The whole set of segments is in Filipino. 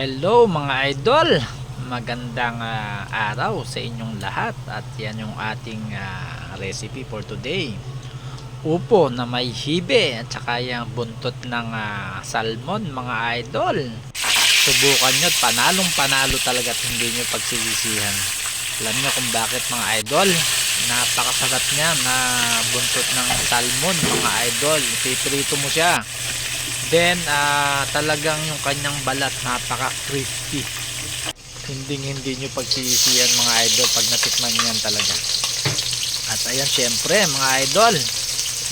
Hello mga idol, magandang araw sa inyong lahat at yan yung ating recipe for today. Upo na may hibe at saka yung buntot ng salmon mga idol. Subukan nyo at panalong panalo talaga at hindi nyo pagsisisihan. Alam nyo kung bakit mga idol, napakasarap niya na buntot ng salmon mga idol. Piprito mo siya. Then talagang yung kanyang balat napaka crispy. Hindi nyo pagsisisihan mga idol pag natikman nyo yan talaga. At ayan syempre mga idol,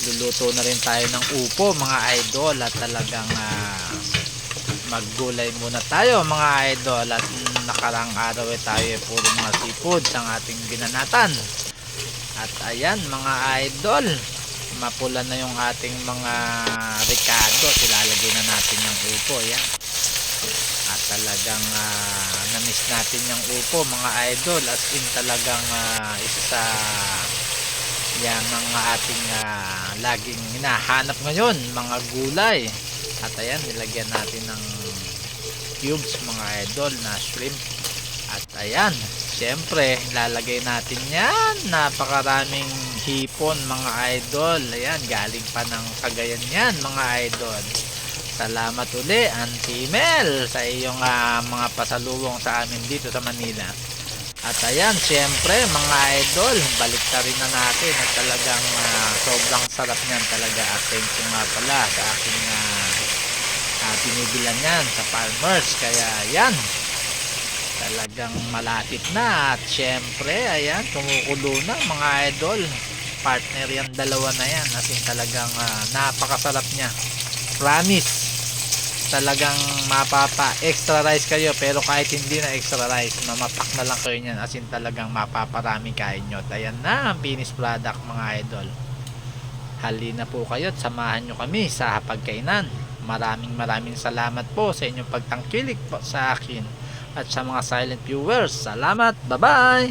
luluto na rin tayo ng upo mga idol. At talagang maggulay muna tayo mga idol. At nakarang araw tayo puro mga seafood ang ating binanatan. At ayan mga idol, mapula na yung ating mga ricado, ilalagay na natin yung upo. Yan. At talagang na-miss natin yung upo mga idol, as in talagang isa sa yan mga ating laging hinahanap ngayon, mga gulay. At ayan, nilagyan natin ng cubes mga idol na shrimp. At ayan, syempre lalagay natin yan, napakaraming hipon mga idol. Ayan, galing pa ng Cagayan yan mga idol. Salamat uli Auntie Mel sa iyong mga pasalubong sa amin dito sa Manila. At ayan, syempre mga idol, balik na rin na natin at talagang sobrang sarap niyan talaga. At thank you nga pala sa aking binibilan yan sa Farmers. Kaya yan, talagang malapit na. At syempre ayan, kumukulo na mga idol. Partner yan, dalawa na yan. As in talagang napakasarap niya, promise. Talagang mapapa extra rice kayo, pero kahit hindi na extra rice, mamapak na lang kayo niyan. As in talagang mapaparami kain nyo. At ayan na ang finished product mga idol. Halina po kayo at samahan nyo kami sa hapagkainan. Maraming salamat po sa inyong pagtangkilik po sa akin. At sa mga silent viewers, salamat, bye bye.